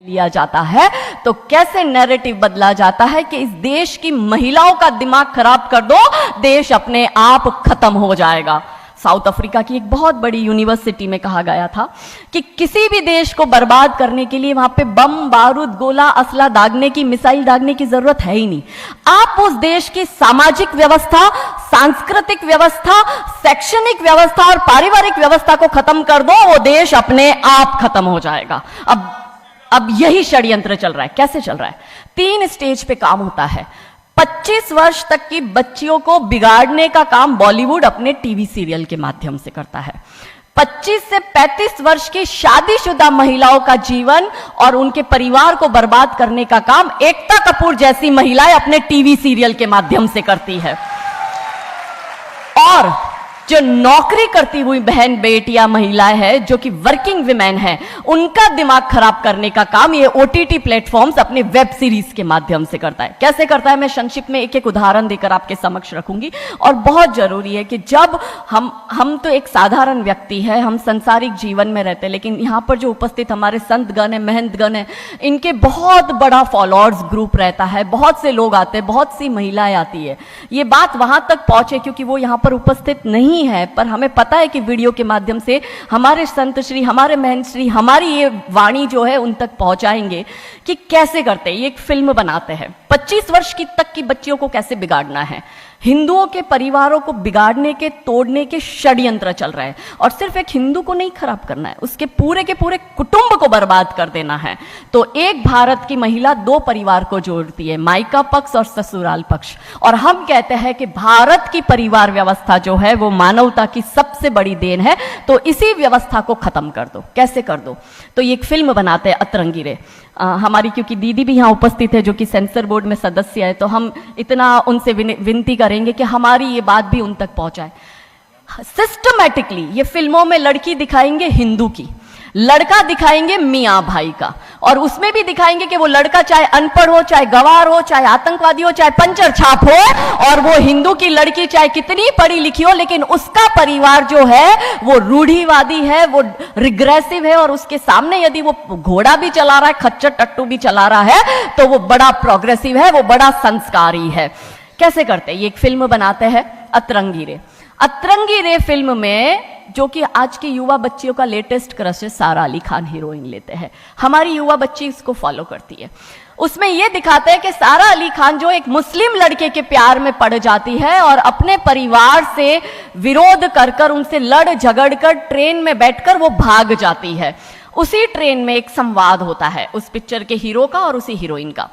लिया जाता है तो कैसे नैरेटिव बदला जाता है कि इस देश की महिलाओं का दिमाग खराब कर दो, देश अपने आप खत्म हो जाएगा। साउथ अफ्रीका की एक बहुत बड़ी यूनिवर्सिटी में कहा गया था कि किसी भी देश को बर्बाद करने के लिए वहां पे बम, बारूद, गोला, असला दागने की, मिसाइल दागने की जरूरत है ही नहीं। आप उस देश की सामाजिक व्यवस्था, सांस्कृतिक व्यवस्था, शैक्षणिक व्यवस्था और पारिवारिक व्यवस्था को खत्म कर दो, वो देश अपने आप खत्म हो जाएगा। अब यही षड्यंत्र चल रहा है। कैसे चल रहा है? 3 स्टेज पे काम होता है। 25 वर्ष तक की बच्चियों को बिगाड़ने का काम बॉलीवुड अपने टीवी सीरियल के माध्यम से करता है। 25 से 35 वर्ष की शादीशुदा महिलाओं का जीवन और उनके परिवार को बर्बाद करने का काम एकता कपूर जैसी महिलाएं अपने टीवी सीरियल के माध्यम से करती है। और जो नौकरी करती हुई बहन बेटियां महिलाएं हैं, जो कि वर्किंग विमेन हैं, उनका दिमाग खराब करने का काम ये ओटीटी प्लेटफॉर्म्स अपने वेब सीरीज के माध्यम से करता है। कैसे करता है मैं संक्षिप्त में एक एक उदाहरण देकर आपके समक्ष रखूंगी। और बहुत जरूरी है कि जब हम तो एक साधारण व्यक्ति है, हम संसारिक जीवन में रहते हैं, लेकिन यहाँ पर जो उपस्थित हमारे संतगण है, महंतगण है, इनके बहुत बड़ा फॉलोअर्स ग्रुप रहता है, बहुत से लोग आते हैं, बहुत सी महिलाएं आती है। ये बात वहां तक पहुंचे क्योंकि वो यहाँ पर उपस्थित नहीं है, पर हमें पता है कि वीडियो के माध्यम से हमारे संत श्री, हमारे महंत श्री हमारी ये वाणी जो है उन तक पहुंचाएंगे कि कैसे करते हैं। ये एक फिल्म बनाते हैं 25 वर्ष की तक की बच्चियों को कैसे बिगाड़ना है। हिंदुओं के परिवारों को बिगाड़ने के, तोड़ने के षड्यंत्र चल रहा है। और सिर्फ एक हिंदू को नहीं खराब करना है, उसके पूरे के पूरे कुटुंब को बर्बाद कर देना है। तो एक भारत की महिला 2 परिवार को जोड़ती है, मायका पक्ष और ससुराल पक्ष। और हम कहते हैं कि भारत की परिवार व्यवस्था जो है वो मानवता की सबसे बड़ी देन है। तो इसी व्यवस्था को खत्म कर दो। कैसे कर दो? तो ये एक फिल्म बनाते हैं अतरंगी रे। हमारी क्योंकि दीदी भी यहाँ उपस्थित है जो कि सेंसर बोर्ड में सदस्य है, तो हम इतना उनसे विनती करेंगे कि हमारी ये बात भी उन तक पहुंचाए। सिस्टमैटिकली ये फिल्मों में लड़की दिखाएंगे हिंदू की, लड़का दिखाएंगे मियाँ भाई का, और उसमें भी दिखाएंगे कि वो लड़का चाहे अनपढ़ हो, चाहे गवार हो, चाहे आतंकवादी हो, चाहे पंचर छाप हो, और वो हिंदू की लड़की चाहे कितनी पढ़ी लिखी हो, लेकिन उसका परिवार जो है वो रूढ़िवादी है, वो रिग्रेसिव है, और उसके सामने यदि वो घोड़ा भी चला रहा है, खच्चर टट्टू भी चला रहा है, तो वो बड़ा प्रोग्रेसिव है, वो बड़ा संस्कारी है। कैसे करते हैं? ये एक फिल्म बनाते हैं अतरंगी रे। अतरंगी रे फिल्म में जो कि आज की युवा बच्चियों का लेटेस्ट क्रश है, सारा अली खान हीरोइन लेते हैं। हमारी युवा बच्ची इसको फॉलो करती है। उसमें यह दिखाते हैं कि सारा अली खान जो एक मुस्लिम लड़के के प्यार में पड़ जाती है और अपने परिवार से विरोध कर कर, उनसे लड़ झगड़ कर ट्रेन में बैठकर वो भाग जाती है। उसी ट्रेन में एक संवाद होता है उस पिक्चर के हीरो का और उसी हीरोइन का।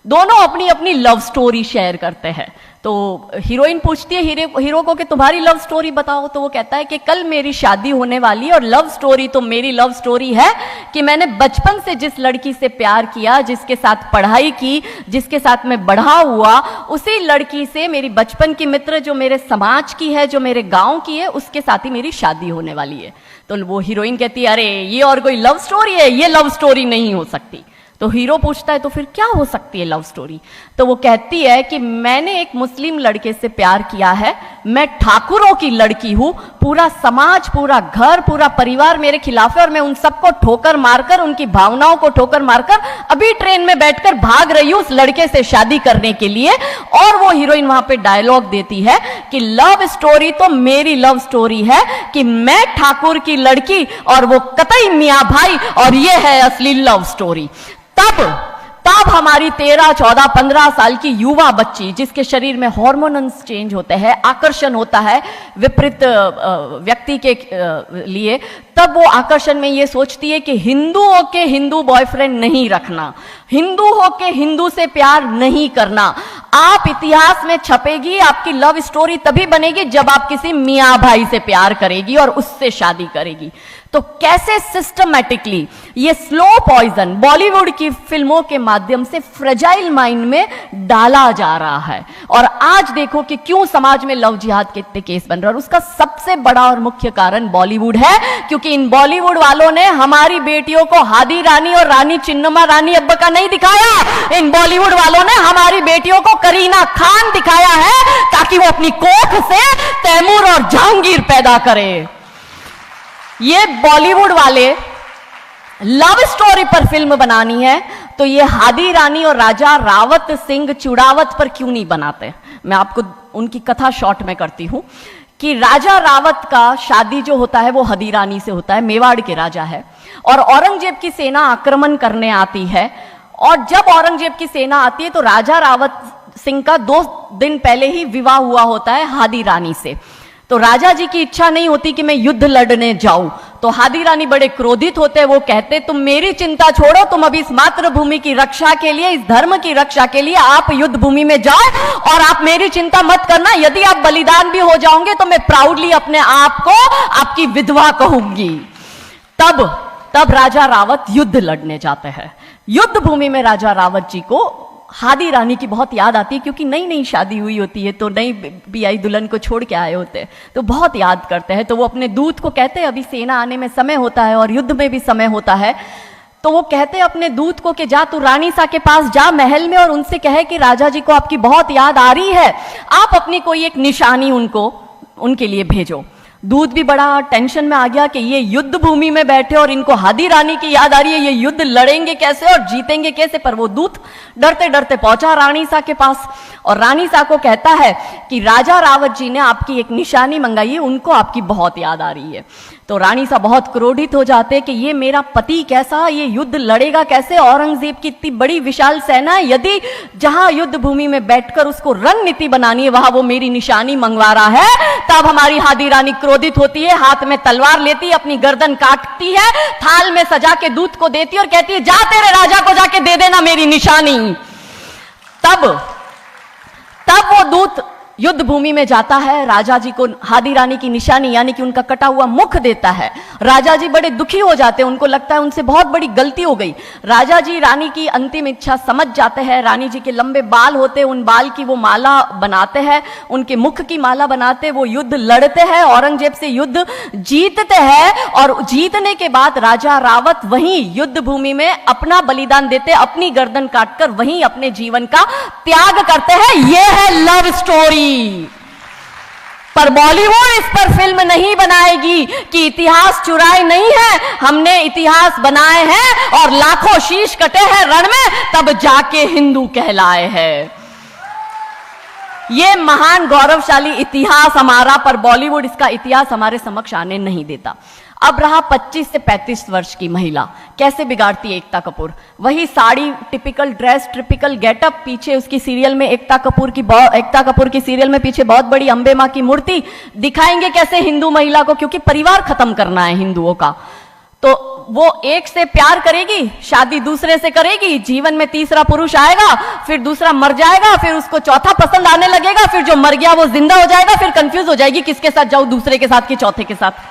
दोनों अपनी अपनी लव स्टोरी शेयर करते हैं। तो हीरोइन पूछती है हीरो को कि तुम्हारी लव स्टोरी बताओ। तो वो कहता है कि कल मेरी शादी होने वाली है और लव स्टोरी तो मेरी लव स्टोरी है कि मैंने बचपन से जिस लड़की से प्यार किया, जिसके साथ पढ़ाई की, जिसके साथ मैं बढ़ा हुआ, उसी लड़की से मेरी बचपन की मित्र जो मेरे समाज की है, जो मेरे गांव की है, उसके साथ ही मेरी शादी होने वाली है। तो वो हीरोइन कहती है अरे ये और कोई लव स्टोरी है? ये लव स्टोरी नहीं हो सकती। तो हीरो पूछता है तो फिर क्या हो सकती है लव स्टोरी? तो वो कहती है कि मैंने एक मुस्लिम लड़के से प्यार किया है, मैं ठाकुरों की लड़की हूं, पूरा समाज, पूरा घर, पूरा परिवार मेरे खिलाफ है और मैं उन सबको ठोकर मारकर, उनकी भावनाओं को ठोकर मारकर अभी ट्रेन में बैठकर भाग रही हूं उस लड़के से शादी करने के लिए। और वो हीरोइन वहां पे डायलॉग देती है कि लव स्टोरी तो मेरी लव स्टोरी है कि मैं ठाकुर की लड़की और वो कतई मियाँ भाई, और ये है असली लव स्टोरी। तब हमारी 13, 14, 15 साल की युवा बच्ची, जिसके शरीर में हार्मोन्स चेंज होते हैं, आकर्षण होता है विपरीत व्यक्ति के लिए, तब वो आकर्षण में ये सोचती है कि हिंदू हो के हिंदू बॉयफ्रेंड नहीं रखना, हिंदू हो के हिंदू से प्यार नहीं करना। आप इतिहास में छपेगी, आपकी लव स्टोरी तभी बनेगी जब आप किसी मियाँ भाई से प्यार करेगी और उससे शादी करेगी। तो कैसे सिस्टमैटिकली ये स्लो पॉइजन बॉलीवुड की फिल्मों के माध्यम से फ्रेजाइल माइंड में डाला जा रहा है। और आज देखो कि क्यों समाज में लव जिहाद के इतने केस बन रहे हैं, और उसका सबसे बड़ा और मुख्य कारण बॉलीवुड है, क्योंकि इन बॉलीवुड वालों ने हमारी बेटियों को हादी रानी और रानी चिन्नमा रानी अब्बा का नहीं दिखाया। इन बॉलीवुड वालों ने हमारी बेटियों को करीना खान दिखाया है ताकि वो अपनी कोख से तैमूर और जहांगीर पैदा करे। ये बॉलीवुड वाले लव स्टोरी पर फिल्म बनानी है तो ये हादी रानी और राजा रावत सिंह चुड़ावत पर क्यों नहीं बनाते? मैं आपको उनकी कथा शॉर्ट में करती हूं कि राजा रावत का शादी जो होता है वो हदी रानी से होता है, मेवाड़ के राजा है, और औरंगजेब की सेना आक्रमण करने आती है। और जब औरंगजेब की सेना आती है तो राजा रावत सिंह का 2 दिन पहले ही विवाह हुआ होता है हादी रानी से। तो राजा जी की इच्छा नहीं होती कि मैं युद्ध लड़ने जाऊं, तो हादी रानी बड़े क्रोधित होते, वो कहते तुम मेरी चिंता छोड़ो, तुम अभी इस मातृभूमि की रक्षा के लिए, इस धर्म की रक्षा के लिए आप युद्ध भूमि में जाओ और आप मेरी चिंता मत करना, यदि आप बलिदान भी हो जाओगे तो मैं प्राउडली अपने आप को आपकी विधवा कहूंगी। तब राजा रावत युद्ध लड़ने जाते हैं। युद्ध भूमि में राजा रावत जी को हादी रानी की बहुत याद आती है, क्योंकि नई नई शादी हुई होती है तो नई बियाई दुल्हन को छोड़ के आए होते हैं, तो बहुत याद करते हैं। तो वो अपने दूत को कहते हैं, अभी सेना आने में समय होता है और युद्ध में भी समय होता है, तो वो कहते हैं अपने दूत को कि जा तू रानी सा के पास जा महल में और उनसे कहे कि राजा जी को आपकी बहुत याद आ रही है, आप अपनी कोई एक निशानी उनके लिए भेजो। दूत भी बड़ा टेंशन में आ गया कि ये युद्ध भूमि में बैठे और इनको हादी रानी की याद आ रही है, ये युद्ध लड़ेंगे कैसे और जीतेंगे कैसे। पर वो दूत डरते डरते पहुंचा रानी सा के पास और रानी सा को कहता है कि राजा रावत जी ने आपकी एक निशानी मंगाई है, उनको आपकी बहुत याद आ रही है। तो रानी सा बहुत क्रोधित हो जाते कि ये मेरा पति कैसा, ये युद्ध लड़ेगा कैसे, औरंगजेब की इतनी बड़ी विशाल सेना है, यदि जहां युद्ध भूमि में बैठकर उसको रणनीति बनानी है वहां वो मेरी निशानी मंगवा रहा है। तब हमारी हादी रानी क्रोधित होती है, हाथ में तलवार लेती है, अपनी गर्दन काटती है, थाल में सजा के दूत को देती है और कहती है जा तेरे राजा को जाके दे देना मेरी निशानी। तब वो दूत युद्ध भूमि में जाता है, राजा जी को हादी रानी की निशानी यानी कि उनका कटा हुआ मुख देता है। राजा जी बड़े दुखी हो जाते हैं, उनको लगता है उनसे बहुत बड़ी गलती हो गई। राजा जी रानी की अंतिम इच्छा समझ जाते हैं, रानी जी के लंबे बाल होते हैं, उन बाल की वो माला बनाते हैं, उनके मुख की माला बनाते, वो युद्ध लड़ते हैं, औरंगजेब से युद्ध जीतते हैं और जीतने के बाद राजा रावत वहीं युद्ध भूमि में अपना बलिदान देते, अपनी गर्दन काटकर वहीं अपने जीवन का त्याग करते हैं। यह है लव स्टोरी। पर बॉलीवुड इस पर फिल्म नहीं बनाएगी कि इतिहास चुराए नहीं है, हमने इतिहास बनाए हैं और लाखों शीश कटे हैं रण में, तब जाके हिंदू कहलाए हैं। ये महान गौरवशाली इतिहास हमारा, पर बॉलीवुड इसका इतिहास हमारे समक्ष आने नहीं देता। अब रहा 25 से 35 वर्ष की महिला, कैसे बिगाड़ती है एकता कपूर। वही sari, typical dress, typical getup, पीछे उसकी सीरियल में एकता कपूर की सीरियल में पीछे बहुत बड़ी अंबे मां की मूर्ति, दिखाएंगे कैसे हिंदू महिला को, क्योंकि परिवार खत्म करना है हिंदुओं का। तो वो एक से प्यार करेगी, शादी दूसरे से करेगी, जीवन में तीसरा पुरुष आएगा, फिर दूसरा मर जाएगा, फिर उसको चौथा पसंद आने लगेगा, फिर जो मर गया वो जिंदा हो जाएगा, फिर कंफ्यूज हो जाएगी किसके साथ जाऊं, दूसरे के साथ कि चौथे के साथ।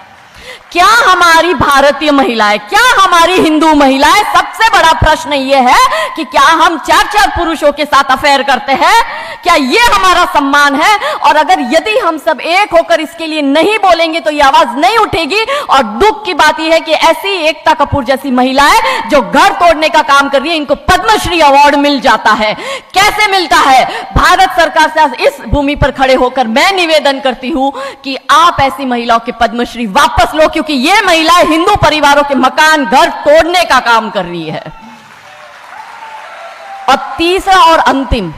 क्या हमारी भारतीय महिलाएं, क्या हमारी हिंदू महिलाएं, सबसे बड़ा प्रश्न यह है कि क्या हम 4-4 पुरुषों के साथ अफेयर करते हैं? क्या ये हमारा सम्मान है? और अगर यदि हम सब एक होकर इसके लिए नहीं बोलेंगे तो ये आवाज नहीं उठेगी। और दुख की बात यह है कि ऐसी एकता कपूर जैसी महिलाएं जो घर तोड़ने का काम कर रही है, इनको पद्मश्री अवार्ड मिल जाता है। कैसे मिलता है? भारत सरकार से इस भूमि पर खड़े होकर मैं निवेदन करती हूं कि आप ऐसी महिलाओं के पद्मश्री वापस लो, क्योंकि ये महिलाएं हिंदू परिवारों के मकान, घर तोड़ने का काम कर रही है। और तीसरा और अंतिम,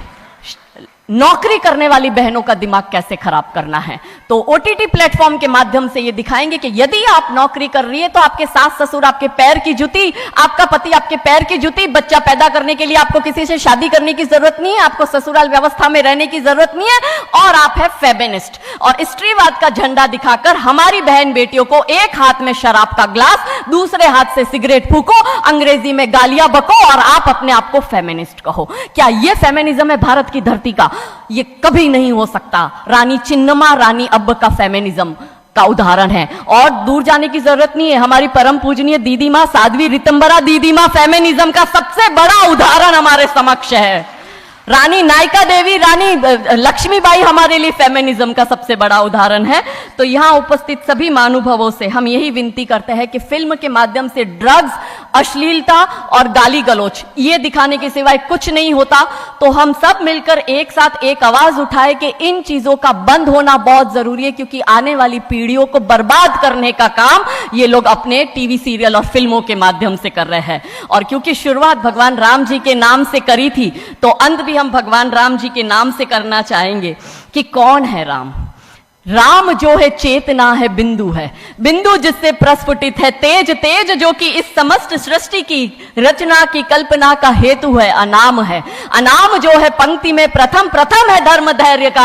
नौकरी करने वाली बहनों का दिमाग कैसे खराब करना है। तो ओटीटी प्लेटफॉर्म के माध्यम से ये दिखाएंगे कि यदि आप नौकरी कर रही है तो आपके सास ससुर आपके पैर की जूती, आपका पति आपके पैर की जूती। बच्चा पैदा करने के लिए आपको किसी से शादी करने की जरूरत नहीं है, आपको ससुराल व्यवस्था में रहने की जरूरत नहीं है। और आप है फेमिनिस्ट, और स्त्रीवाद का झंडा दिखाकर हमारी बहन बेटियों को एक हाथ में शराब का ग्लास, दूसरे हाथ से सिगरेट फूको, अंग्रेजी में गालियां बको और आप अपने आप को फेमिनिस्ट कहो। क्या यह फेमिनिज्म है भारत की धरती का? ये कभी नहीं हो सकता। रानी चिन्नमा, रानी अब्ब का फेमिनिज्म का उदाहरण है, और दूर जाने की जरूरत नहीं है। हमारी परम पूजनीय दीदी मां साध्वी ऋतंबरा दीदी मां फेमिनिज्म का सबसे बड़ा उदाहरण हमारे समक्ष है। रानी नायिका देवी, रानी लक्ष्मीबाई हमारे लिए फेमिनिज्म का सबसे बड़ा उदाहरण है। तो यहां उपस्थित सभी महानुभावों से हम यही विनती करते हैं कि फिल्म के माध्यम से ड्रग्स, अश्लीलता और गाली गलौच ये दिखाने के सिवाय कुछ नहीं होता। तो हम सब मिलकर एक साथ एक आवाज उठाए कि इन चीजों का बंद होना बहुत जरूरी है, क्योंकि आने वाली पीढ़ियों को बर्बाद करने का काम ये लोग अपने टीवी सीरियल और फिल्मों के माध्यम से कर रहे हैं। और क्योंकि शुरुआत भगवान राम जी के नाम से करी थी, तो अंत भी हम भगवान राम जी के नाम से करना चाहेंगे कि कौन है राम। राम जो है चेतना है, बिंदु है, बिंदु जिससे प्रस्फुटित है तेज, तेज जो कि इस समस्त सृष्टि की रचना की कल्पना का हेतु है, अनाम है, अनाम जो है पंक्ति में प्रथम, प्रथम है धर्म धैर्य का